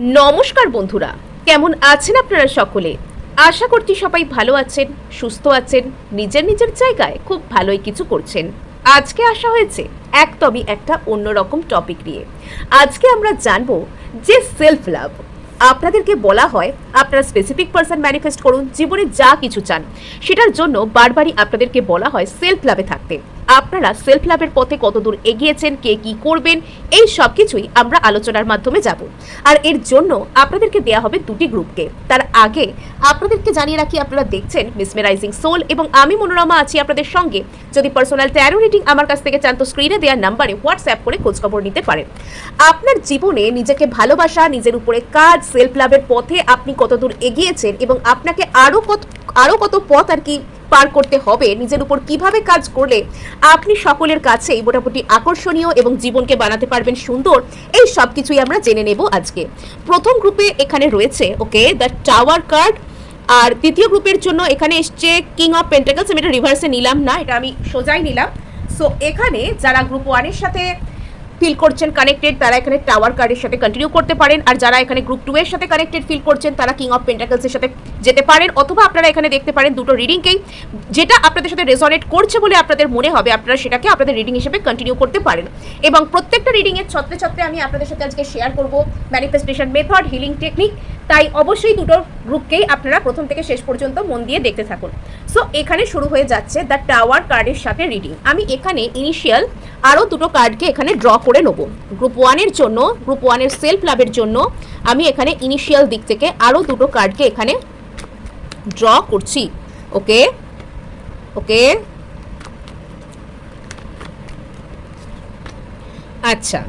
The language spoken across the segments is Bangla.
নমস্কার বন্ধুরা, কেমন আছেন আপনারা সকলে? আশা করছি সবাই ভালো আছেন, সুস্থ আছেন, নিজের নিজের জায়গায় খুব ভালোই কিছু করছেন। আজকে আসা হয়েছে একদমই একটা অন্যরকম টপিক নিয়ে। আজকে আমরা জানবো যে সেলফ লাভ। আপনাদেরকে বলা হয় আপনারা স্পেসিফিক পারসন ম্যানিফেস্ট করুন, জীবনে যা কিছু চান সেটার জন্য বারবারই আপনাদেরকে বলা হয় সেলফ লাভে থাকতে। আপনারা সেলফ লাভের পথে কতদূর এগিয়েছেন, কে কি করবেন, এই সব কিছুই আমরা আলোচনার মাধ্যমে যাব। আর এর জন্য আপনাদেরকে দেয়া হবে দুটি গ্রুপকে। তার আগে আপনাদেরকে জানিয়ে রাখি, আপনারা দেখছেন মিসমেরাইজিং সোল এবং আমি মনোরমা আছি আপনাদের সঙ্গে। যদি পার্সোনাল ট্যারো রিডিং আমার কাছ থেকে চান তো স্ক্রিনে দেওয়া নাম্বারে হোয়াটসঅ্যাপ করে খোঁজখবর নিতে পারেন। আপনার জীবনে নিজেকে ভালোবাসা, নিজের উপরে কাজ, সেলফ লাভের পথে আপনি কতদূর এগিয়েছেন এবং আপনাকে আরো কত পথ আর কি পার করতে হবে, নিজের উপর কিভাবে কাজ করলে আপনি সকলের কাছেই মোটামুটি আকর্ষণীয় এবং জীবনকে বানাতে পারবেন সুন্দর, এই সব কিছুই আমরা জেনে নেব আজকে। প্রথম গ্রুপে এখানে রয়েছে দ্য টাওয়ার কার্ড, আর দ্বিতীয় গ্রুপের জন্য এখানে এসছে কিং অফ পেন্টাকলস। আমি এটা রিভার্সে নিলাম না, এটা আমি সোজাই নিলাম। সো এখানে যারা গ্রুপ 1 এর সাথে ফিল করছেন কানেক্টেড, তারা এখানে টাওয়ার কার্ডের সাথে কন্টিনিউ করতে পারেন, আর যারা এখানে গ্রুপ 2 এর সাথে কানেক্টেড ফিল করছেন তারা কিং অফ পেন্টাকলসের সাথে যেতে পারেন, অথবা আপনারা এখানে দেখতে পারেন দুটো রিডিংকেই, যেটা আপনাদের সাথে রেজোনেট করছে বলে আপনাদের মনে হবে আপনারা সেটাকে আপনাদের রিডিং হিসেবে কন্টিনিউ করতে পারেন। এবং প্রত্যেকটা রিডিংয়ের ছত্রে ছত্রে আমি আপনাদের সাথে আজকে শেয়ার করব ম্যানিফেস্টেশন মেথড, হিলিং টেকনিক। তাই অবশ্যই দুটো গ্রুপকেই আপনারা প্রথম থেকে শেষ পর্যন্ত মন দিয়ে দেখতে থাকুন। সো এখানে শুরু হয়ে যাচ্ছে দ্য টাওয়ার কার্ডের সাথে রিডিং। আমি এখানে ইনিশিয়াল আরও দুটো কার্ডকে এখানে ড্র করে নেব। গ্রুপ 1 এর জন্য, গ্রুপ 1 এর সেলফ লাভের জন্য আমি এখানে ইনিশিয়াল দিক থেকে আরও দুটো কার্ডকে এখানে ড্র করছি। ওকে ওকে আচ্ছা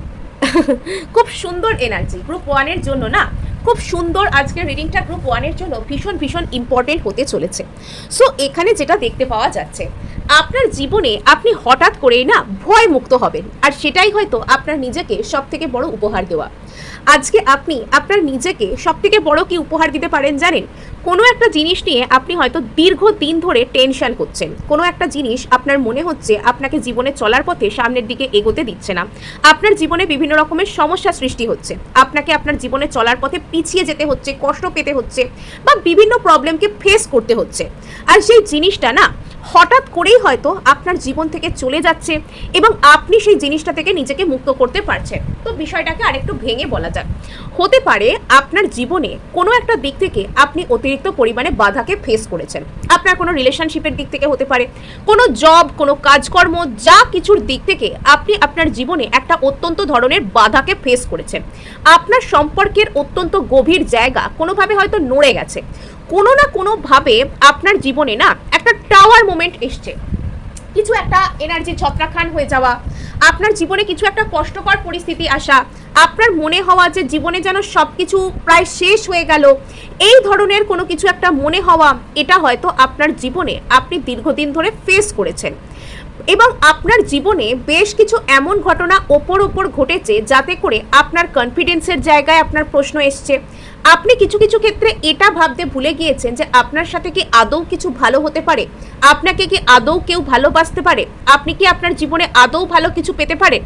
খুব সুন্দর এনার্জি গ্রুপ 1 এর জন্য না, খুব সুন্দর। আজকের রিডিংটা গ্রুপ 1 এর জন্য ভীষণ ভীষণ ইম্পর্টেন্ট হতে চলেছে। সো এখানে যেটা দেখতে পাওয়া যাচ্ছে, আপনার জীবনে আপনি হঠাৎ করেই না ভয় মুক্ত হবেন, আর সেটাই হয়তো আপনার নিজেকে সব থেকে বড় উপহার দেওয়া। আজকে আপনি আপনার নিজেকে সব থেকে বড় কি উপহার দিতে পারেন জানেন? কোনো একটা জিনিস নিয়ে আপনি হয়তো দীর্ঘদিন ধরে টেনশন করছেন, কোনো একটা জিনিস আপনার মনে হচ্ছে আপনাকে জীবনে চলার পথে সামনের দিকে এগোতে দিচ্ছে না, আপনার জীবনে বিভিন্ন রকমের সমস্যা সৃষ্টি হচ্ছে, আপনাকে আপনার জীবনে চলার পথে পিছিয়ে যেতে হচ্ছে, কষ্ট পেতে হচ্ছে, বা বিভিন্ন প্রবলেমকে ফেস করতে হচ্ছে। আর সেই জিনিসটা না হঠাৎ করেই হয়তো আপনার জীবন থেকে চলে যাচ্ছে এবং আপনি সেই জিনিসটা থেকে নিজেকে মুক্ত করতে পারছেন। তো বিষয়টাকে আরেকটু ভেঙে বলা যাক, হতে পারে আপনার জীবনে কোনো একটা দিক থেকে আপনি অতিরিক্ত পরিমাণে বাধাকে ফেস করেছেন। আপনার কোনো রিলেশনশিপের দিক থেকে হতে পারে, কোনো জব, কোনো কাজকর্ম, যা কিছুর দিক থেকে আপনি আপনার জীবনে একটা অত্যন্ত ধরনের বাধাকে ফেস করেছেন। আপনার সম্পর্কের অত্যন্ত গভীর জায়গা কোনোভাবে হয়তো নড়ে গেছে, কোনো না কোনোভাবে আপনার জীবনে না একটা টাওয়ার মোমেন্ট এসছে, কিছু একটা এনার্জি ছত্রাখান হয়ে যাওয়া, আপনার জীবনে কিছু একটা কষ্টকর পরিস্থিতি আসা, আপনার মনে হওয়া যে জীবনে যেন সব কিছু প্রায় শেষ হয়ে গেল, এই ধরনের কোনো কিছু একটা মনে হওয়া, এটা হয়তো আপনার জীবনে আপনি দীর্ঘদিন ধরে ফেস করেছেন। এবং আপনার জীবনে বেশ কিছু এমন ঘটনা ওপর ঘটেছে যাতে করে আপনার কনফিডেন্সের জায়গায় আপনার প্রশ্ন এসছে। আপনি কিছু কিছু ক্ষেত্রে এটা ভাবতে ভুলে গিয়েছেন যে আপনার সাথে কি আদৌ কিছু ভালো হতে পারে, আপনাকে কি আদৌ কেউ ভালোবাসতে পারে, আপনি কি আপনার জীবনে আদৌ ভালো কিছু পেতে পারেন।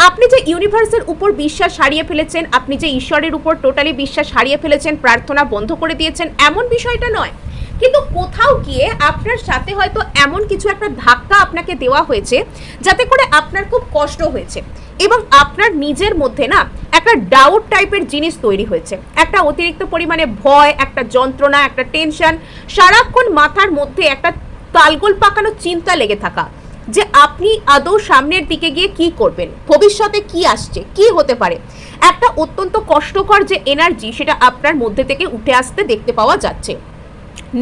আপনি যে ইউনিভার্সের উপর বিশ্বাস হারিয়ে ফেলেছেন, আপনি যে ঈশ্বরের উপর টোটালি বিশ্বাস হারিয়ে ফেলেছেন, প্রার্থনা বন্ধ করে দিয়েছেন, এমন বিষয়টা নয়, কিন্তু কোথাও গিয়ে আপনার সাথে হয়তো এমন কিছু একটা ধাক্কা আপনাকে দেওয়া হয়েছে যাতে করে আপনার খুব কষ্ট হয়েছে এবং আপনার নিজের মধ্যে না একটা ডাউট টাইপের জিনিস তৈরি হয়েছে, একটা অতিরিক্ত পরিমাণে ভয়, একটা যন্ত্রণা, একটা টেনশন, সারাক্ষণ মাথার মধ্যে একটা তালগোল পাকানো চিন্তা লেগে থাকা যে আপনি আদৌ সামনের দিকে গিয়ে কি করবেন, ভবিষ্যতে কি আসছে, কি হতে পারে, একটা অত্যন্ত কষ্টকর যে এনার্জি সেটা আপনার মধ্যে থেকে উঠে আসতে দেখতে পাওয়া যাচ্ছে।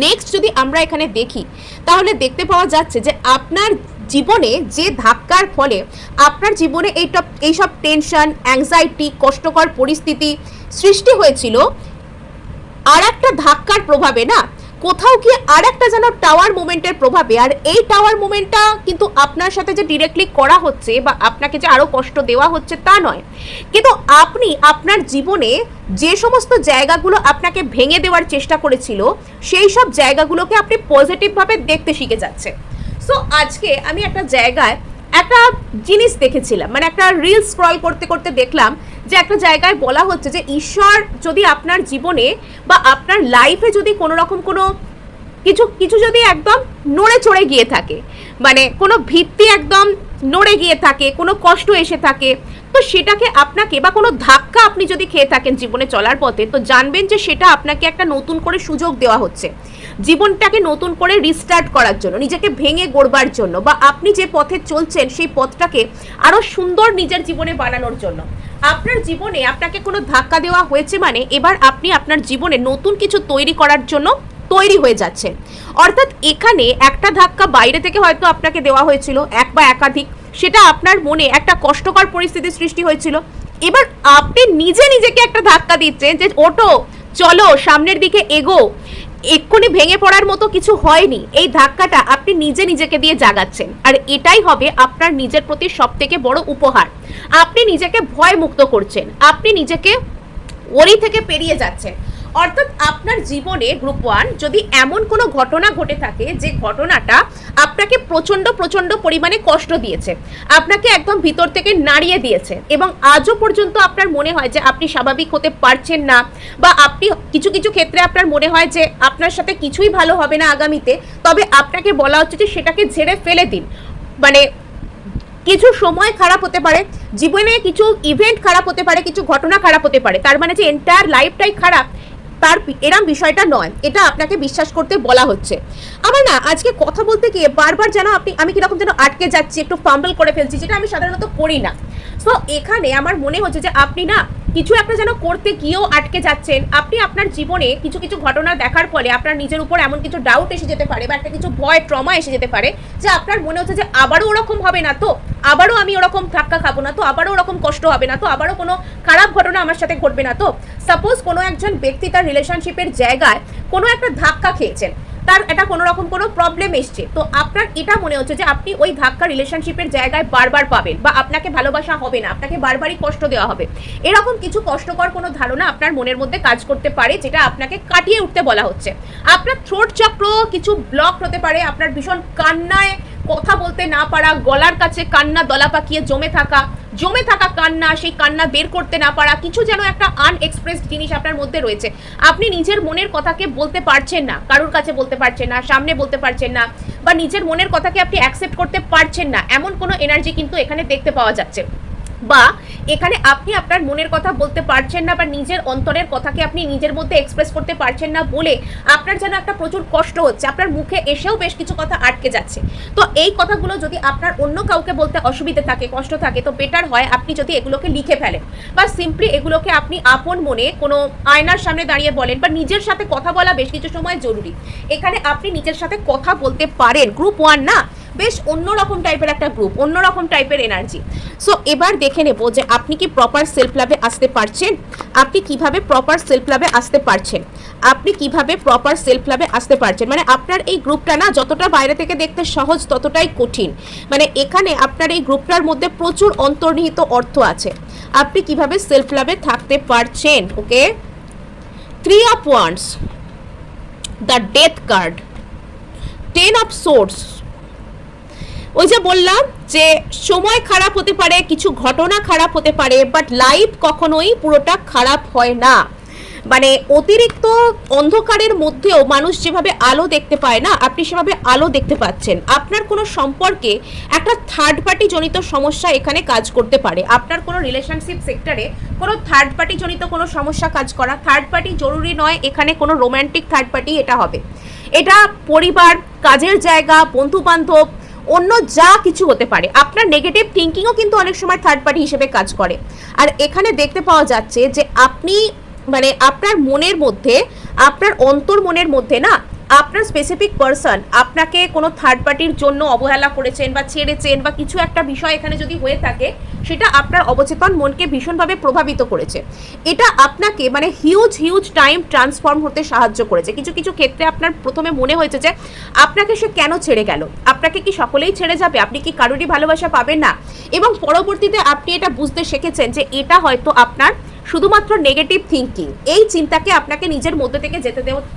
নেক্সট যদি আমরা এখানে দেখি তাহলে দেখতে পাওয়া যাচ্ছে যে আপনার জীবনে যে ধাক্কার ফলে আপনার জীবনে এইসব টেনশন, অ্যাংজাইটি, কষ্টকর পরিস্থিতি সৃষ্টি হয়েছিল, আর একটা ধাক্কার প্রভাবে না কোথাও গিয়ে আর একটা যেন টাওয়ার মুভমেন্টের প্রভাবে, আর এই টাওয়ার মুভমেন্টটা কিন্তু আপনার সাথে যে ডিরেক্টলি করা হচ্ছে বা আপনাকে যে আরও কষ্ট দেওয়া হচ্ছে তা নয়, কিন্তু আপনি আপনার জীবনে যে সমস্ত জায়গাগুলো আপনাকে ভেঙে দেওয়ার চেষ্টা করেছিল সেই সব জায়গাগুলোকে আপনি পজিটিভভাবে দেখতে শিখে যাচ্ছে। সো আজকে আমি একটা জায়গায় একটা জিনিস দেখেছিলাম, মানে একটা রিল স্ক্রল করতে করতে দেখলাম যে একটা জায়গায় বলা হচ্ছে যে ঈশ্বর যদি আপনার জীবনে বা আপনার লাইফে যদি কোনো রকম কোনো কিছু কিছু যদি একদম নড়ে চড়ে গিয়ে থাকে, মানে কোনো ভিত্তি একদম নড়ে গিয়ে থাকে, কোনো কষ্ট এসে থাকে, তো সেটাকে আপনাকে বা কোনো ধাক্কা আপনি যদি খেয়ে থাকেন জীবনে চলার পথে, তো জানবেন যে সেটা আপনাকে একটা নতুন করে সুযোগ দেওয়া হচ্ছে জীবনটাকে নতুন করে রিস্টার্ট করার জন্য, নিজেকে ভেঙে গড়বার জন্য, বা আপনি যে পথে চলছেন সেই পথটাকে আরো সুন্দর নিজের জীবনে বানানোর জন্য। আপনার জীবনে আপনাকে কোনো ধাক্কা দেওয়া হয়েছে, মানে এবার আপনি আপনার জীবনে নতুন কিছু তৈরি করার জন্য তৈরি হয়ে যাচ্ছে। অর্থাৎ এখানে একটা ধাক্কা বাইরে থেকে হয়তো আপনাকে দেওয়া হয়েছিল, এক বা একাধিক, সেটা আপনার মনে একটা কষ্টকর পরিস্থিতির সৃষ্টি হয়েছিল। এবার আপনি নিজে নিজেকে একটা ধাক্কা দিচ্ছেন যে ওঠো, চলো, সামনের দিকে এগো। এক্ষুনি ভেঙে পড়ার মতো কিছু হয়নি, এই ধাক্কাটা আপনি নিজে নিজেকে দিয়ে জাগাচ্ছেন। আর এটাই হবে আপনার নিজের প্রতি সব থেকে বড় উপহার। আপনি নিজেকে ভয় মুক্ত করছেন, আপনি নিজেকে ওরি থেকে পেরিয়ে যাচ্ছেন। অর্থাৎ আপনার জীবনে গ্রুপ 1 যদি এমন কোনো ঘটনা ঘটে থাকে যে ঘটনাটা আপনাকে প্রচণ্ড প্রচণ্ড পরিমাণে কষ্ট দিয়েছে, আপনাকে একদম ভিতর থেকে নাড়িয়ে দিয়েছে, এবং আজও পর্যন্ত আপনার মনে হয় যে আপনি স্বাভাবিক হতে পারছেন না, বা আপনি কিছু কিছু ক্ষেত্রে আপনার মনে হয় যে আপনার সাথে কিছুই ভালো হবে না আগামীতে, তবে আপনাকে বলা হচ্ছে যে সেটাকে ঝেড়ে ফেলে দিন। মানে কিছু সময় খারাপ হতে পারে, জীবনে কিছু ইভেন্ট খারাপ হতে পারে, কিছু ঘটনা খারাপ হতে পারে, তার মানে যে এন্টায়ার লাইফটাই খারাপ তার এরম বিষয়টা নয়, এটা আপনাকে বিশ্বাস করতে বলা হচ্ছে। আমার না আজকে কথা বলতে গিয়ে বারবার যেন আমি কিরকম যেন আটকে যাচ্ছি, একটু ফাম্বল করে ফেলছি, যেটা আমি সাধারণত করি না। সো এখানে আমার মনে হচ্ছে যে আপনি না কিছু একটা যেন করতে গিয়েও আটকে যাচ্ছেন। আপনি আপনার জীবনে কিছু কিছু ঘটনা দেখার ফলে আপনার নিজের উপর এমন কিছু ডাউট এসে যেতে পারে, বা একটা কিছু ভয়, ট্রমা এসে যেতে পারে, যে আপনার মনে হচ্ছে যে আবারও ওরকম হবে না তো, আবারও আমি ওরকম ধাক্কা খাবো না তো, আবারও ওরকম কষ্ট হবে না তো, আবারও কোনো খারাপ ঘটনা আমার সাথে ঘটবে না তো। সাপোজ কোনো একজন ব্যক্তি তার রিলেশনশিপের জায়গায় কোনো একটা ধাক্কা খেয়েছেন, তার এটা কোনো রকম কোনো প্রবলেম এসছে, তো আপনার এটা মনে হচ্ছে যে আপনি ওই ধাক্কা রিলেশনশিপের জায়গায় বারবার পাবেন, বা আপনাকে ভালোবাসা হবে না, আপনাকে বারবারই কষ্ট দেওয়া হবে, এরকম কিছু কষ্টকর কোনো ধারণা আপনার মনের মধ্যে কাজ করতে পারে, যেটা আপনাকে কাটিয়ে উঠতে বলা হচ্ছে। আপনার থ্রোট চক্র কিছু ব্লক হতে পারে, আপনার ভীষণ কান্নায় কথা বলতে না পারা, গলার কাছে কান্না দলা পাকিয়ে জমে থাকা কান্না, সেই কান্না বের করতে না পারা, কিছু যেন একটা আনএক্সপ্রেসড জিনিস আপনার মধ্যে রয়েছে। আপনি নিজের মনের কথাকে বলতে পারছেন না, কারোর কাছে বলতে পারছেন না, সামনে বলতে পারছেন না, বা নিজের মনের কথাকে আপনি অ্যাকসেপ্ট করতে পারছেন না, এমন কোনো এনার্জি কিন্তু এখানে দেখতে পাওয়া যাচ্ছে। বা এখানে আপনি আপনার মনের কথা বলতে পারছেন না, বা নিজের অন্তরের কথাকে আপনি নিজের মধ্যে এক্সপ্রেস করতে পারছেন না বলে আপনার যেন একটা প্রচুর কষ্ট হচ্ছে, আপনার মুখে এসেও বেশ কিছু কথা আটকে যাচ্ছে। তো এই কথাগুলো যদি আপনার অন্য কাউকে বলতে অসুবিধা থাকে, কষ্ট থাকে, তো বেটার হয় আপনি যদি এগুলোকে লিখে ফেলেন, বা সিম্পলি এগুলোকে আপনি আপন মনে কোনো আয়নার সামনে দাঁড়িয়ে বলেন, বা নিজের সাথে কথা বলা বেশ কিছু সময় জরুরি। এখানে আপনি নিজের সাথে কথা বলতে পারেন। গ্রুপ 1 না, বেশ অন্যরকম টাইপের একটা গ্রুপ, অন্যরকম টাইপের এনার্জি। সো এবার দেখে নেব যে আপনি কি প্রপার সেলফ লাভে আসতে পারছেন, আপনি কিভাবে প্রপার সেলফ লাভে আসতে পারছেন, আপনি কিভাবে প্রপার সেলফ লাভে আসতে পারছেন। মানে আপনার এই গ্রুপটা না যতটা বাইরে থেকে দেখতে সহজ, ততটাই কঠিন। মানে এখানে আপনার এই গ্রুপটার মধ্যে প্রচুর অন্তর্নিহিত অর্থ আছে। আপনি কিভাবে সেলফ লাভে থাকতে পারছেন। ওকে, 3 of wands, the death card, 10 of swords. ওই যে বললাম যে সময় খারাপ হতে পারে, কিছু ঘটনা খারাপ হতে পারে, বাট লাইফ কখনোই পুরোটা খারাপ হয় না। মানে অতিরিক্ত অন্ধকারের মধ্যেও মানুষ যেভাবে আলো দেখতে পায় না, আপনি সেভাবে আলো দেখতে পাচ্ছেন। আপনার কোনো সম্পর্কে একটা থার্ড পার্টি জনিত সমস্যা এখানে কাজ করতে পারে। আপনার কোনো রিলেশনশিপ সেক্টরে কোনো থার্ড পার্টি জনিত কোনো সমস্যা কাজ করা, থার্ড পার্টি জরুরি নয় এখানে কোনো রোম্যান্টিক থার্ড পার্টি, এটা হবে, এটা পরিবার, কাজের জায়গা, বন্ধু বান্ধব, অন্য যা কিছু হতে পারে। আপনার নেগেটিভ থিঙ্কিংও কিন্তু অনেক সময় থার্ড পার্টি হিসেবে কাজ করে। আর এখানে দেখতে পাওয়া যাচ্ছে যে আপনি মানে আপনার মনের মধ্যে, আপনার অন্তর মনের মধ্যে না, আপনার স্পেসিফিক পারসন আপনাকে কোনো থার্ড পার্টির জন্য অবহেলা করেছেন বা ছেড়েছেন, বা কিছু একটা বিষয় এখানে যদি হয়ে থাকে, সেটা আপনার অবচেতন মনকে ভীষণভাবে প্রভাবিত করেছে। এটা আপনাকে মানে হিউজ টাইম ট্রান্সফর্ম হতে সাহায্য করেছে। কিছু কিছু ক্ষেত্রে আপনার প্রথমে মনে হয়েছে যে আপনাকে সে কেন ছেড়ে গেল, আপনাকে কি সকলেই ছেড়ে যাবে, আপনি কি কারোরই ভালোবাসা পাবেন না, এবং পরবর্তীতে আপনি এটা বুঝতে শিখেছেন যে এটা হয়তো আপনার শুধুমাত্র নেগেটিভ থিঙ্কিং, এই চিন্তাকে আপনাকে নিজের মধ্যে থেকে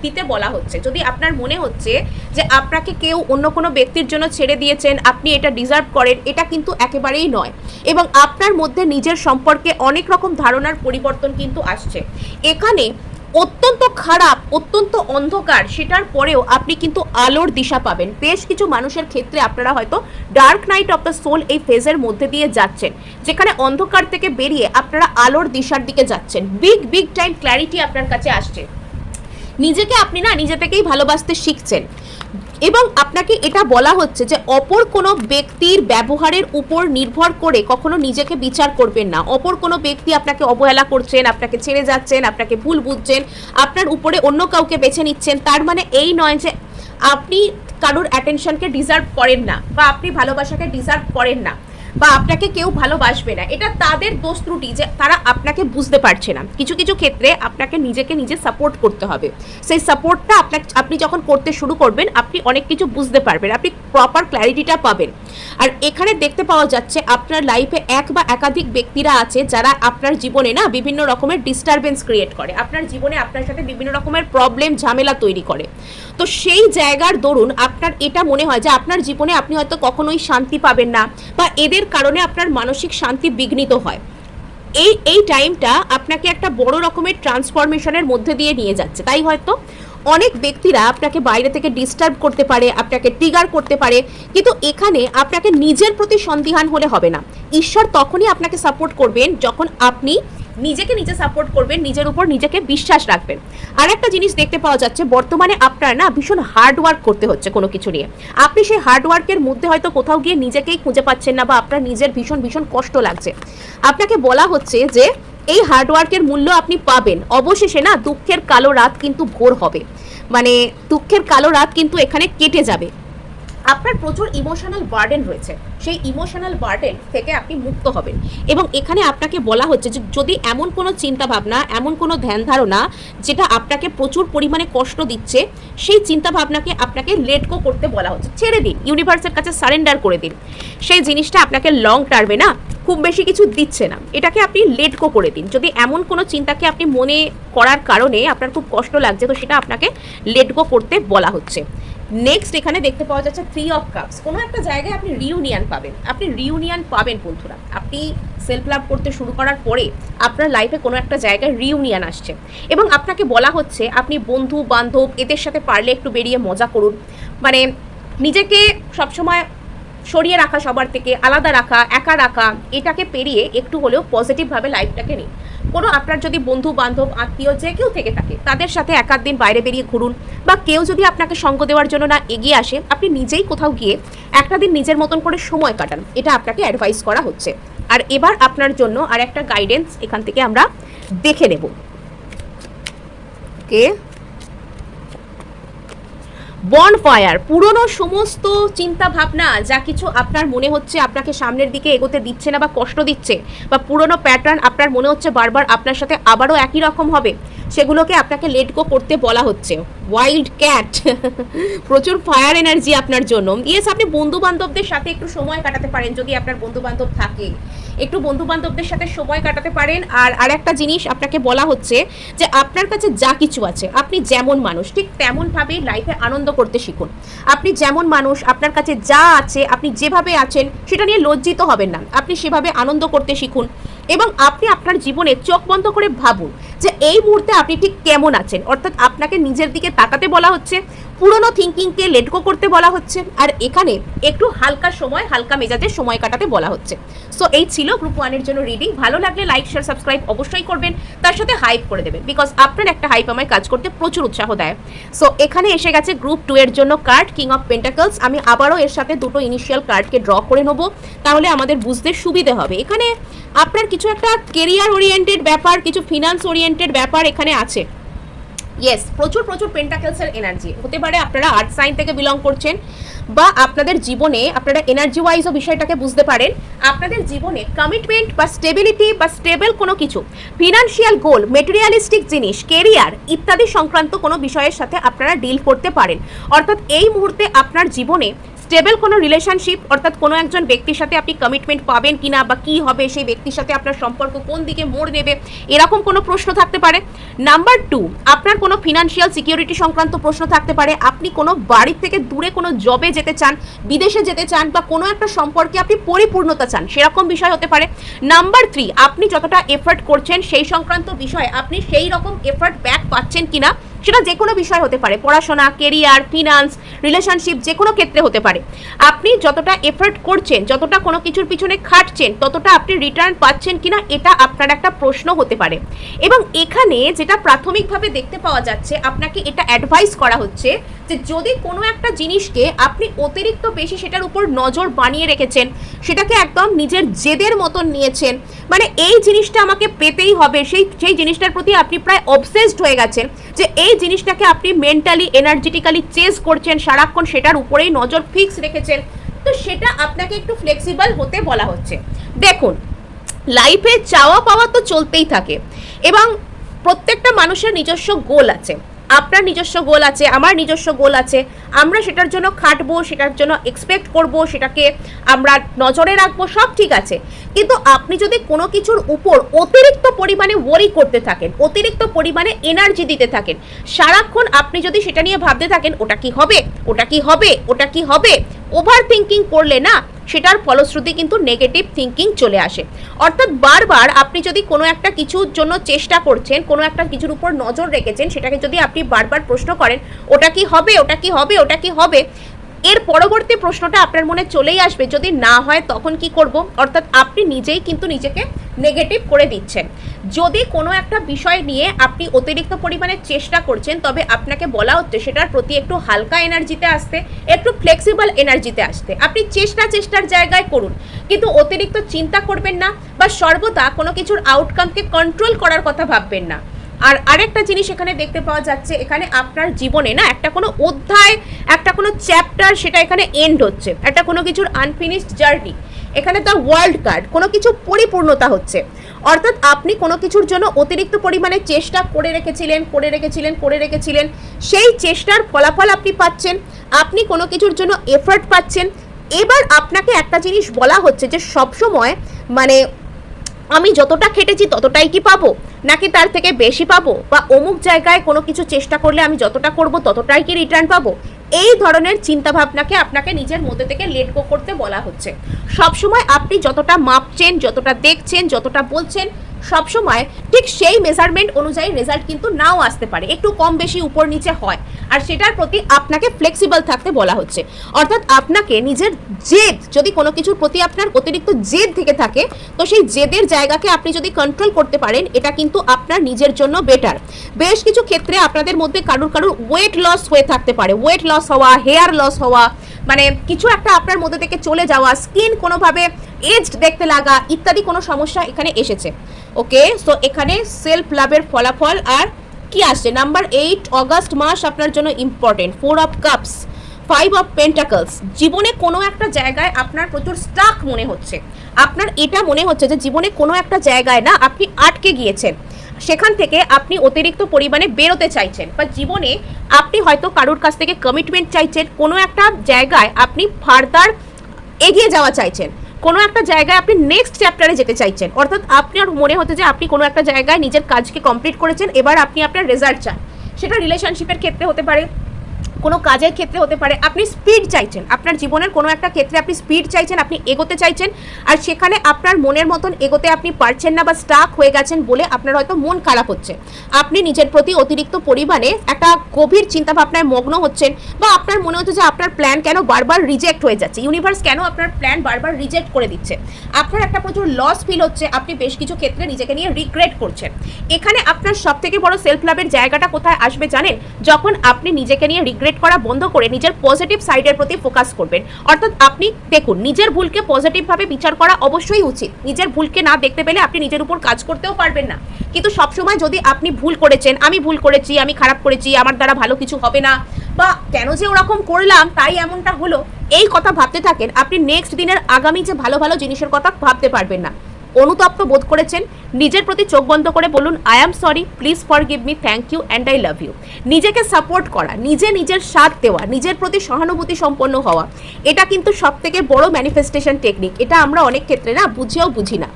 দিতে বলা হচ্ছে। যদি আপনার মনে হচ্ছে যে আপনাকে কেউ অন্য কোনো ব্যক্তির জন্য ছেড়ে দিয়েছেন, আপনি এটা ডিজার্ভ করেন, এটা কিন্তু একেবারেই নয়। এবং আপনার মধ্যে নিজের সম্পর্কে অনেক রকম ধারণার পরিবর্তন কিন্তু আসছে। এখানে অত্যন্ত খারাপ, অত্যন্ত অন্ধকার, সেটার পরেও আপনি কিন্তু আলোর দিশা পাবেন। বেশ কিছু মানুষের ক্ষেত্রে আপনারা হয়তো dark night of the soul এই ফেজের মধ্যে দিয়ে যাচ্ছেন, যেখানে অন্ধকার থেকে বেরিয়ে আপনারা আলোর দিশার দিকে যাচ্ছেন। বিগ টাইম ক্ল্যারিটি আপনার কাছে আসছে। নিজেকে আপনি না নিজে থেকেই ভালোবাসতে শিখছেন। এবং আপনাকে এটা বলা হচ্ছে যে অপর কোনো ব্যক্তির ব্যবহারের উপর নির্ভর করে কখনো নিজেকে বিচার করবেন না। অপর কোনো ব্যক্তি আপনাকে অবহেলা করছেন, আপনাকে ছেড়ে যাচ্ছেন, আপনাকে ভুল বুঝছেন, আপনার উপরে অন্য কাউকে বেছে নিচ্ছেন, তার মানে এই নয় যে আপনি কারোর অ্যাটেনশনকে ডিজার্ভ করেন না, বা আপনি ভালোবাসাকে ডিজার্ভ করেন না, বা আপনাকে কেউ ভালোবাসবে না। এটা তাদের দোষ ত্রুটি যে তারা আপনাকে বুঝতে পারছে না। কিছু কিছু ক্ষেত্রে আপনাকে নিজেকে নিজে সাপোর্ট করতে হবে। সেই সাপোর্টটা আপনি যখন করতে শুরু করবেন, আপনি অনেক কিছু বুঝতে পারবেন, আপনি প্রপার ক্ল্যারিটিটা পাবেন। আর এখানে দেখতে পাওয়া যাচ্ছে আপনার লাইফে এক বা একাধিক ব্যক্তিরা আছে যারা আপনার জীবনে না বিভিন্ন রকমের ডিস্টারবেন্স ক্রিয়েট করে, আপনার জীবনে আপনার সাথে বিভিন্ন রকমের প্রবলেম ঝামেলা তৈরি করে। তো সেই জায়গার দরুন আপনার এটা মনে হয় যে আপনার জীবনে আপনি হয়তো কখনোই শান্তি পাবেন না, বা এদের কারণে আপনার মানসিক শান্তি বিঘ্নিত হয়। এই টাইমটা আপনাকে একটা বড় রকমের ট্রান্সফরমেশনের মধ্যে দিয়ে নিয়ে যাচ্ছে। তাই হয়তো অনেক ব্যক্তিরা আপনাকে বাইরে থেকে ডিস্টার্ব করতে পারে, আপনাকে ট্রিগার করতে পারে, কিন্তু এখানে আপনাকে নিজের প্রতি সন্দিহান হলে হবে না। ঈশ্বর তখনই আপনাকে সাপোর্ট করবেন যখন আপনি নিজেকে নিজে সাপোর্ট করবেন, নিজের উপর নিজেকে বিশ্বাস রাখবেন। আর একটা জিনিস দেখতে পাওয়া যাচ্ছে, বর্তমানে আপনার না ভীষণ হার্ড ওয়ার্ক করতে হচ্ছে কোনো কিছু নিয়ে। আপনি সেই হার্ড ওয়ার্কের মধ্যে হয়তো কোথাও গিয়ে নিজেকেই খুঁজে পাচ্ছেন না, বা আপনার নিজের ভীষণ কষ্ট লাগছে। আপনাকে বলা হচ্ছে যে এই হার্ড ওয়ার্কের মূল্য আপনি পাবেন। অবশেষে না দুঃখের কালো রাত কিন্তু ভোর হবে, মানে দুঃখের কালো রাত কিন্তু এখানে কেটে যাবে। আপনার প্রচুর ইমোশনাল বার্ডেন রয়েছে, সেই ইমোশনাল বার্ডেন থেকে আপনি মুক্ত হবেন। এবং এখানে আপনাকে বলা হচ্ছে যে যদি এমন কোনো চিন্তা ভাবনা, এমন কোনো ধ্যান ধারণা যেটা আপনাকে প্রচুর পরিমাণে কষ্ট দিচ্ছে, সেই চিন্তা ভাবনাকে আপনাকে লেট গো করতে বলা হচ্ছে। ছেড়ে দিন, ইউনিভার্সের কাছে সারেন্ডার করে দিন। সেই জিনিসটা আপনাকে লং টার্মে না খুব বেশি কিছু দিচ্ছে না, এটাকে আপনি লেট গো করে দিন। যদি এমন কোনো চিন্তাকে আপনি মনে করার কারণে আপনার খুব কষ্ট লাগছে, তো সেটা আপনাকে লেট গো করতে বলা হচ্ছে। নেক্সট এখানে দেখতে পাওয়া যাচ্ছে 3 অফ কাপস। কোনো একটা জায়গায় আপনি রিউনিয়ন পাবেন, বন্ধুরা। আপনি সেলফ লাভ করতে শুরু করার পরে আপনার লাইফে কোনো একটা জায়গায় রিউনিয়ন আসছে, এবং আপনাকে বলা হচ্ছে আপনি বন্ধু বান্ধব এদের সাথে পারলে একটু বেরিয়ে মজা করুন। মানে নিজেকে সবসময় সরিয়ে রাখা, সবার থেকে আলাদা রাখা, একা রাখা, এটাকে পেরিয়ে একটু হলেও পজিটিভভাবে লাইফটাকে নিন। কোনো আপনার যদি বন্ধু বান্ধব আত্মীয় যে কেউ থেকে থাকে, তাদের সাথে এক আধ দিন বাইরে বেরিয়ে ঘুরুন, বা কেউ যদি আপনাকে সঙ্গ দেওয়ার জন্য না এগিয়ে আসে, আপনি নিজেই কোথাও গিয়ে একটা দিন নিজের মতন করে সময় কাটান, এটা আপনাকে অ্যাডভাইস করা হচ্ছে। আর এবার আপনার জন্য আর একটা গাইডেন্স এখান থেকে আমরা দেখে নেব। ওকে, বনফায়ার, পুরনো সমস্ত চিন্তা ভাবনা যা কিছু আপনার মনে হচ্ছে আপনাকে সামনের দিকে এগোতে দিচ্ছে না বা কষ্ট দিচ্ছে, বা পুরনো প্যাটার্ন আপনার মনে হচ্ছে বারবার আপনার সাথে আবারও একই রকম হবে, সেগুলোকে আপনাকে লেট গো করতে বলা হচ্ছে। ওয়াইল্ড ক্যাট, প্রচুর ফায়ার এনার্জি আপনার জন্য। ইয়েস, আপনি বন্ধু বান্ধবদের সাথে একটু সময় কাটাতে পারেন, যদি আপনার বন্ধু বান্ধব থাকে একটু বন্ধু বান্ধবদের সাথে সময় কাটাতে পারেন। আর একটা জিনিস আপনাকে বলা হচ্ছে যে আপনার কাছে যা কিছু আছে, আপনি যেমন মানুষ ঠিক তেমনভাবেই লাইফে আনন্দ করতে শিখুন। আপনি যেমন মানুষ, আপনার কাছে যা আছে, আপনি যেভাবে আছেন সেটা নিয়ে লজ্জিত হবেন না, আপনি সেভাবে আনন্দ করতে শিখুন। এবং আপনি আপনার জীবনে চোখ বন্ধ করে ভাবুন যে এই মুহূর্তে আপনি ঠিক কেমন আছেন। অর্থাৎ আপনাকে নিজের দিকে তাকাতে বলা হচ্ছে, পুরনো থিঙ্কিংকে লেট গো করতে বলা হচ্ছে, আর এখানে একটু হালকা সময়, হালকা মেজাজে সময় কাটাতে বলা হচ্ছে। সো এই ছিল গ্রুপ 1 এর জন্য রিডিং। ভালো লাগলে লাইক শেয়ার সাবস্ক্রাইব অবশ্যই করবেন, তার সাথে হাইপ করে দেবেন, বিকজ আপনার একটা হাইপ আমায় কাজ করতে প্রচুর উৎসাহ দেয়। সো এখানে এসে গেছে গ্রুপ 2 এর জন্য কার্ড, কিং অফ পেন্টাকলস। আমি আবারও এর সাথে দুটো ইনিশিয়াল কার্ডকে ড্র করে নেব, তাহলে আমাদের বুঝতে সুবিধে হবে। এখানে আপনার কিছু একটা কেরিয়ার ওরিয়েন্টেড ব্যাপার, কিছু ফিনান্স ওরিয়েন্টেড ব্যাপার এখানে আছে। ইয়েস, প্রচুর পেন্টাকেলসের এনার্জি হতে পারে। আপনারা আর্থ সাইন থেকে বিলং করছেন, বা আপনাদের জীবনে আপনারা এনার্জি ওয়াইজও বিষয়টাকে বুঝতে পারেন। আপনাদের জীবনে কমিটমেন্ট বা স্টেবিলিটি বা স্টেবল কোনো কিছু, ফিনান্সিয়াল গোল, মেটেরিয়ালিস্টিক জিনিস, কেরিয়ার ইত্যাদি সংক্রান্ত কোনো বিষয়ের সাথে আপনারা ডিল করতে পারেন। অর্থাৎ এই মুহূর্তে আপনার জীবনে স্টেবল কোনো রিলেশনশিপ, অর্থাৎ কোনো একজন ব্যক্তির সাথে আপনি কমিটমেন্ট পাবেন কিনা বা কী হবে, সেই ব্যক্তির সাথে আপনার সম্পর্ক কোন দিকে মোড় নেবে, এরকম কোনো প্রশ্ন থাকতে পারে। নাম্বার 2, আপনার কোনো ফিনান্সিয়াল সিকিউরিটি সংক্রান্ত প্রশ্ন থাকতে পারে। আপনি কোনো বাড়ির থেকে দূরে কোনো জবে যেতে চান, বিদেশে যেতে চান, বা কোনো একটা সম্পর্কে আপনি পরিপূর্ণতা চান, সেরকম বিষয় হতে পারে। নাম্বার 3, আপনি যতটা এফর্ট করছেন সেই সংক্রান্ত বিষয়ে আপনি সেই রকম এফর্ট ব্যাক পাচ্ছেন কিনা, সেটা যে কোনো বিষয় হতে পারে, পড়াশোনা, কেরিয়ার, ফিনান্স, রিলেশনশিপ, যে কোনো ক্ষেত্রে হতে পারে। আপনি যতটা এফর্ট করছেন, যতটা কোনো কিছুর পিছনে খাটছেন, ততটা আপনি রিটার্ন পাচ্ছেন কিনা, এটা আপনার একটা প্রশ্ন হতে পারে। এবং এখানে যেটা প্রাথমিকভাবে দেখতে পাওয়া যাচ্ছে, আপনাকে এটা অ্যাডভাইস করা হচ্ছে যে যদি কোনো একটা জিনিসকে আপনি অতিরিক্ত বেশি সেটার উপর নজর বানিয়ে রেখেছেন, সেটাকে একদম নিজের জেদের মতন নিয়েছেন, মানে এই জিনিসটা আমাকে পেতেই হবে, সেই জিনিসটার প্রতি আপনি প্রায় অবসেসড হয়ে গেছেন, যে এই জিনিসটাকে আপনি মেন্টালি এনার্জেটিক্যালি চেস করছেন, সারাক্ষণ সেটার উপরেই নজর ফিক্স রেখেছেন, তো সেটা আপনাকে একটু ফ্লেক্সিবল হতে বলা হচ্ছে। দেখুন, লাইফে চাওয়া পাওয়া তো চলতেই থাকে এবং প্রত্যেকটা মানুষের নিজস্ব গোল আছে। আপনার নিজস্ব গোল আছে, আমার নিজস্ব গোল আছে, আমরা সেটার জন্য খাটবো, সেটার জন্য এক্সপেক্ট করব, সেটাকে আমরা নজরে রাখবো, সব ঠিক আছে। কিন্তু আপনি যদি কোনো কিছুর উপর অতিরিক্ত পরিমাণে ওয়ারি করতে থাকেন, অতিরিক্ত পরিমাণে এনার্জি দিতে থাকেন, সারাক্ষণ আপনি যদি সেটা নিয়ে ভাবতে থাকেন ওটা কি হবে, ওটা কি হবে, ওটা কি হবে, ওভার থিঙ্কিং করলে না সেটার ফলশ্রুতি কিন্তু নেগেটিভ থিঙ্কিং চলে আসে। অর্থাৎ বারবার আপনি যদি কোনো একটা কিছুর জন্য চেষ্টা করছেন, কোনো একটা কিছুর উপর নজর রেখেছেন, সেটাকে যদি আপনি বারবার প্রশ্ন করেন ওটা কি হবে, ওটা কি হবে, ওটা কি হবে, এর পরবর্তী প্রশ্নটা আপনার মনে চলেই আসবে যদি না হয় তখন কি করব। অর্থাৎ আপনি নিজেই কিন্তু নিজেকে নেগেটিভ করে দিচ্ছেন। যদি কোনো একটা বিষয় নিয়ে আপনি অতিরিক্ত পরিমাণে চেষ্টা করছেন, তবে আপনাকে বলা হচ্ছে সেটার প্রতি একটু হালকা এনার্জিতে আসতে, একটু ফ্লেক্সিবল এনার্জিতে আসতে। আপনি চেষ্টার জায়গায় করুন, কিন্তু অতিরিক্ত চিন্তা করবেন না, বা সর্বদা কোনো কিছুর আউটকামকে কন্ট্রোল করার কথা ভাববেন না। আর আরেকটা জিনিস এখানে দেখতে পাওয়া যাচ্ছে, এখানে আপনার জীবনে না একটা কোনো অধ্যায়, একটা কোনো চ্যাপ্টার, সেটা এখানে এন্ড হচ্ছে, একটা কোনো কিছুর আনফিনিশড জার্নি। এখানে দ্য ওয়ার্ল্ড কার্ড, কোনো কিছু পরিপূর্ণতা হচ্ছে। অর্থাৎ আপনি কোনো কিছুর জন্য অতিরিক্ত পরিমাণে চেষ্টা করে রেখেছিলেন, সেই চেষ্টার ফলাফল আপনি পাচ্ছেন, আপনি কোনো কিছুর জন্য এফর্ট পাচ্ছেন। এবার আপনাকে একটা জিনিস বলা হচ্ছে যে সবসময় মানে আমি যতটা খেটেছি ততটাই কি পাবো, নাকি তার থেকে বেশি পাবো, বা অমুক জায়গায় কোনো কিছু চেষ্টা করলে আমি যতটা করব ততটাই কি রিটার্ন পাবো, এই ধরনের চিন্তাভাবনাকে আপনাকে নিজের মধ্যে থেকে লেট গো করতে বলা হচ্ছে। সবসময় আপনি যতটা মাপছেন, যতটা দেখছেন, যতটা বলছেন, সবসময় ঠিক সেই মেজারমেন্ট অনুযায়ী রেজাল্ট কিন্তু নাও আসতে পারে, একটু কম বেশি উপর নিচে হয়, আর সেটার প্রতি আপনাকে ফ্লেক্সিবল থাকতে বলা হচ্ছে। অর্থাৎ আপনাকে নিজের জেদ, যদি কোনো কিছুর প্রতি আপনার অতিরিক্ত জেদ থেকে থাকে, তো সেই জেদের জায়গাকে আপনি যদি কন্ট্রোল করতে পারেন, এটা কিন্তু আপনার নিজের জন্য বেটার। বেশ কিছু ক্ষেত্রে আপনাদের মধ্যে কারুর ওয়েট লস হয়ে থাকতে পারে, ওয়েট লস হওয়া, হেয়ার লস হওয়া, মানে কিছু একটা আপনার মধ্যে থেকে চলে যাওয়া, স্কিন কোনোভাবে এজড দেখতে লাগা, ইত্যাদি কোনো সমস্যা এখানে এসেছে। ওকে, সো এখানে সেলফ লাভের ফলাফল আর কি আসছে, নাম্বার 8 অগাস্ট মাস আপনার জন্য important. 4 of cups, 5 of pentacles. জীবনে কোনো একটা জায়গায় আপনার প্রচুর স্টাক মনে হচ্ছে, আপনার এটা মনে হচ্ছে যে জীবনে কোনো একটা জায়গায় না আপনি আটকে গিয়েছেন, সেখান থেকে আপনি অতিরিক্ত পরিমাণে বেরোতে চাইছেন, বা জীবনে আপনি হয়তো কারোর কাছ থেকে কমিটমেন্ট চাইছেন, কোনো একটা জায়গায় আপনি ফার্দার এগিয়ে যাওয়া চাইছেন, কোনো একটা জায়গায় আপনি নেক্সট চ্যাপ্টারে যেতে চাইছেন। অর্থাৎ আপনার মনে হতে যে আপনি কোনো একটা জায়গায় নিজের কাজকে কমপ্লিট করেছেন, এবার আপনি আপনার রেজাল্ট চান। সেটা রিলেশনশিপের ক্ষেত্রে হতে পারে, কোনো কাজের ক্ষেত্রে হতে পারে, আপনি স্পিড চাইছেন, আপনার জীবনের কোনো একটা ক্ষেত্রে আপনি স্পিড চাইছেন, আপনি এগোতে চাইছেন, আর সেখানে আপনার মনের মতন এগোতে আপনি পারছেন না, বা স্টাক হয়ে গেছেন বলে আপনার হয়তো মন খারাপ হচ্ছে। আপনি নিজের প্রতি অতিরিক্ত পরিমাণে একটা গভীর চিন্তাভাবনায় মগ্ন হচ্ছেন, বা আপনার মনে হচ্ছে যে আপনার প্ল্যান কেন বারবার রিজেক্ট হয়ে যাচ্ছে, ইউনিভার্স কেন আপনার প্ল্যান বারবার রিজেক্ট করে দিচ্ছে, আপনার একটা প্রচুর লস ফিল হচ্ছে, আপনি বেশ কিছু ক্ষেত্রে নিজেকে নিয়ে রিগ্রেট করছেন। এখানে আপনার সব থেকে বড় সেলফ লাভের জায়গাটা কোথায় আসবে জানেন, যখন আপনি নিজেকে নিয়ে রিগ্রেট করা বন্ধ করে নিজের পজিটিভ সাইডের প্রতি ফোকাস করবেন। অর্থাৎ আপনি দেখুন, নিজের ভুলকে পজিটিভভাবে বিচার করা অবশ্যই উচিত, নিজের ভুলকে না দেখতে পেলে আপনি নিজের উপর কাজ করতেও পারবেন না। কিন্তু সবসময় যদি আপনি ভুল করেছেন, আমি ভুল করেছি, আমি খারাপ করেছি, আমার দ্বারা ভালো কিছু হবে না, বা কেন যে ওরকম করলাম তাই এমনটা হলো, এই কথা ভাবতে থাকেন, আপনি নেক্সট দিনের আগামী যে ভালো ভালো জিনিসের কথা ভাবতে পারবেন না। অনুতপ্ত বোধ করেছেন, নিজের প্রতি চোখ বন্ধ করে বলুন I am sorry, please forgive me, thank you and I love you. নিজেকে সাপোর্ট করা, নিজের সাথ দেওয়া, নিজের প্রতি সহানুভূতি সম্পন্ন হওয়া, এটা কিন্তু সবথেকে বড় ম্যানিফেস্টেশন টেকনিক। এটা আমরা অনেক ক্ষেত্রে না বুঝেও বুঝি না,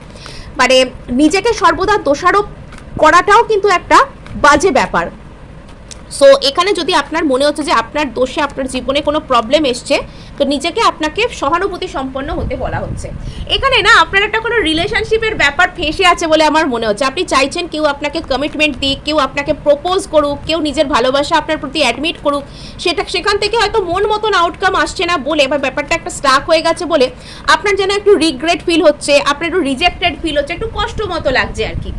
মানে নিজেকে সর্বদা দোষারোপ করাটাও কিন্তু একটা বাজে ব্যাপার। সো এখানে যদি আপনার মনে হচ্ছে যে আপনার দোষে আপনার জীবনে কোনো প্রবলেম এসছে, তো নিজেকে আপনাকে সহানুভূতি সম্পন্ন হতে বলা হচ্ছে। এখানে না আপনার একটা কোনো রিলেশনশিপের ব্যাপার ফেঁসে আছে বলে আমার মনে হচ্ছে। আপনি চাইছেন কেউ আপনাকে কমিটমেন্ট দিক, কেউ আপনাকে প্রপোজ করুক, কেউ নিজের ভালোবাসা আপনার প্রতি অ্যাডমিট করুক, সেখান থেকে হয়তো মন মতন আউটকাম আসছে না বলে বা ব্যাপারটা একটা স্টাক হয়ে গেছে বলে আপনার যেন একটু রিগ্রেট ফিল হচ্ছে, আপনার একটু রিজেক্টেড ফিল হচ্ছে, একটু কষ্ট মতো লাগছে আর কি।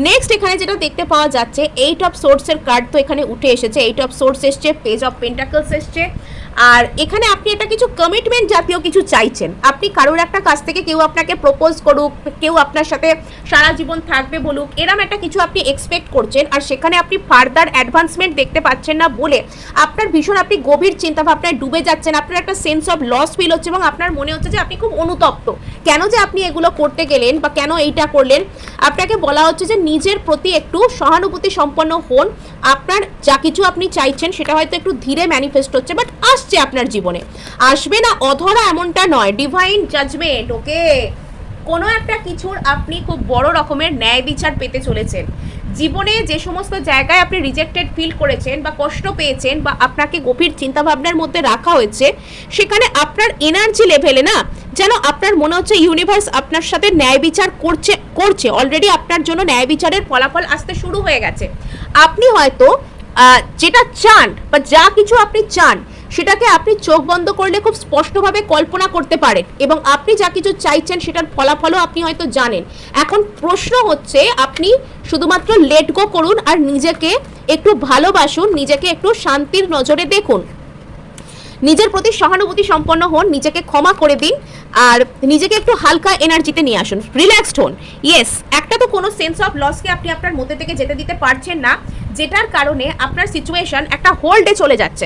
নেক্সট এখানে যেটা দেখতে পাওয়া যাচ্ছে, 8 অফ সোর্সের কার্ড তো এখানে উঠে এসেছে, 8 অফ সোর্স এসছে, পেজ অফ পেন্টাকলস এসছে। আর এখানে আপনি একটা কিছু কমিটমেন্ট জাতীয় কিছু চাইছেন। আপনি কারোর একটা কাছ থেকে কেউ আপনাকে প্রপোজ করুক, কেউ আপনার সাথে সারা জীবন থাকবে বলুক, এরম একটা কিছু আপনি এক্সপেক্ট করছেন, আর সেখানে আপনি ফার্দার অ্যাডভান্সমেন্ট দেখতে পাচ্ছেন না বলে আপনার ভীষণ আপনি গভীর চিন্তা ভাবনায় ডুবে যাচ্ছেন। আপনার একটা সেন্স অফ লস ফিল হচ্ছে এবং আপনার মনে হচ্ছে যে আপনি খুব অনুতপ্ত, কেন যে আপনি এগুলো করতে গেলেন বা কেন এইটা করলেন। আপনাকে বলা হচ্ছে যে নিজের প্রতি একটু সহানুভূতি সম্পন্ন হন। আপনার যা কিছু আপনি চাইছেন সেটা হয়তো একটু ধীরে ম্যানিফেস্ট হচ্ছে, বাট আসছে আপনার জীবনে, আসবে না অধরা এমনটা নয়, ডিভাইন জাজমেন্ট। ওকে, কোনো একটা কিছুর আপনি খুব বড় রকমের ন্যায় বিচার পেতে চলেছেন। জীবনে যে সমস্ত জায়গায় আপনি রিজেক্টেড ফিল করেছেন বা কষ্ট পেয়েছেন বা আপনাকে গভীর চিন্তাভাবনার মধ্যে রাখা হয়েছে, সেখানে আপনার এনার্জি লেভেলে না যেন আপনার মনে হচ্ছে ইউনিভার্স আপনার সাথে ন্যায় বিচার করছে অলরেডি, আপনার জন্য ন্যায় বিচারের ফলাফল আসতে শুরু হয়ে গেছে। আপনি হয়তো যেটা চান বা যা কিছু আপনি চান সেটাকে আপনি চোখ বন্ধ করলে খুব স্পষ্টভাবে কল্পনা করতে পারেন এবং আপনি যা কিছু চাইছেন সেটার ফলাফলও আপনি হয়তো জানেন। এখন প্রশ্ন হচ্ছে আপনি শুধুমাত্র লেট গো করুন আর নিজেকে একটু ভালোবাসুন, নিজেকে একটু শান্তির নজরে দেখুন, নিজের প্রতি সহানুভূতি সম্পন্ন হন, নিজেকে ক্ষমা করে দিন আর নিজেকে একটু হালকা এনার্জিতে নিয়ে আসুন, রিল্যাক্সড হন। ইয়েস, একটা তো কোনো সেন্স অফ লসকে আপনি আপনার মধ্যে থেকে যেতে দিতে পারছেন না, যেটার কারণে আপনার সিচুয়েশন একটা হোল্ডে চলে যাচ্ছে।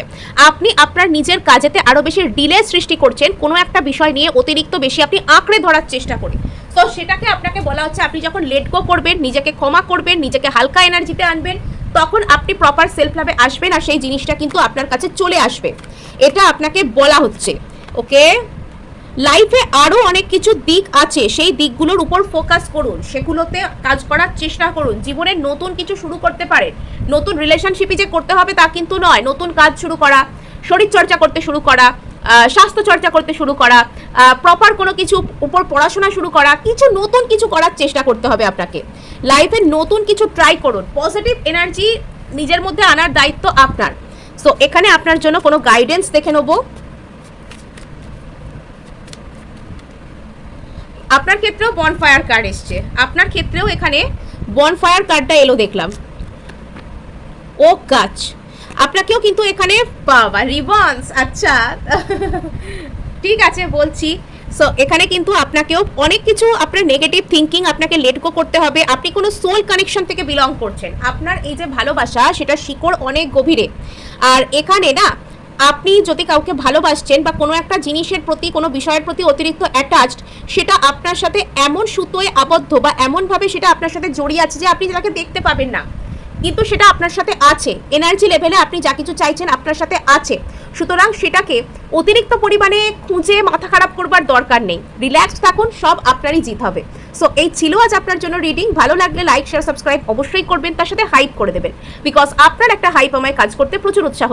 আপনি আপনার নিজের কাজেতে আরও বেশি ডিলে সৃষ্টি করছেন, কোনো একটা বিষয় নিয়ে অতিরিক্ত বেশি আপনি আঁকড়ে ধরার চেষ্টা করেন। তো সেটাকে আপনাকে বলা হচ্ছে আপনি যখন লেট গো করবেন, নিজেকে ক্ষমা করবেন, নিজেকে হালকা এনার্জিতে আনবেন, তখন আপনি প্রপার সেলফ লাভে আসবেন আর সেই জিনিসটা কিন্তু আপনার কাছে চলে আসবে, এটা আপনাকে বলা হচ্ছে। ওকে, লাইফে আরও অনেক কিছু দিক আছে, সেই দিকগুলোর উপর ফোকাস করুন, সেগুলোতে কাজ করার চেষ্টা করুন। জীবনে নতুন কিছু শুরু করতে পারেন, নতুন রিলেশনশিপই যে করতে হবে তা কিন্তু নয়, নতুন কাজ শুরু করা, শরীরচর্চা করতে শুরু করা, স্বাস্থ্য চর্চা করতে শুরু করা, প্রপার কোনো কিছু উপর পড়াশোনা শুরু করা, কিছু নতুন কিছু করার চেষ্টা করতে হবে আপনাকে। লাইফে নতুন কিছু ট্রাই করুন, পজিটিভ এনার্জি নিজের মধ্যে আনার দায়িত্ব আপনার। সো এখানে আপনার জন্য কোনো গাইডেন্স দেখে নেব। আপনার ক্ষেত্রেও বনফায়ার কার্ড এসছে, আপনার ক্ষেত্রেও এখানে বনফায়ার কার্ডটা এলো দেখলাম। ও গাছ, আপনাকেও কিন্তু এখানে বাবা রিবন্স, আচ্ছা ঠিক আছে বলছি। সো এখানে কিন্তু আপনাকেও অনেক কিছু আপনার নেগেটিভ থিঙ্কিং আপনাকে লেট গো করতে হবে। আপনি কোনো সোল কানেকশন থেকে বিলং করছেন, আপনার এই যে ভালোবাসা সেটা শিকড় অনেক গভীরে। আর এখানে না আপনি যদি কাউকে ভালোবাসছেন বা কোনো একটা জিনিসের প্রতি, কোনো বিষয়ের প্রতি অতিরিক্ত অ্যাটাচড, সেটা আপনার সাথে এমন সুতোয় আবদ্ধ বা এমনভাবে সেটা আপনার সাথে জড়িয়ে আছে যে আপনি তাকে দেখতে পাবেন না, কিন্তু সেটা আপনার সাথে আছে, এনার্জি লেভেলে আপনি যা কিছু চাইছেন আপনার সাথে আছে। সুতরাং সেটাকে অতিরিক্ত পরিমাণে খুঁজে মাথা খারাপ করবার দরকার নেই, রিল্যাক্স থাকুন, সব আপনারই জিত হবে। সো এই ছিল আজ আপনার জন্য রিডিং। ভালো লাগলে লাইক শেয়ার সাবস্ক্রাইব অবশ্যই করবেন, তার সাথে হাইপ করে দেবেন, বিকজ আপনার একটা হাইপ আমায় কাজ করতে প্রচুর উৎসাহ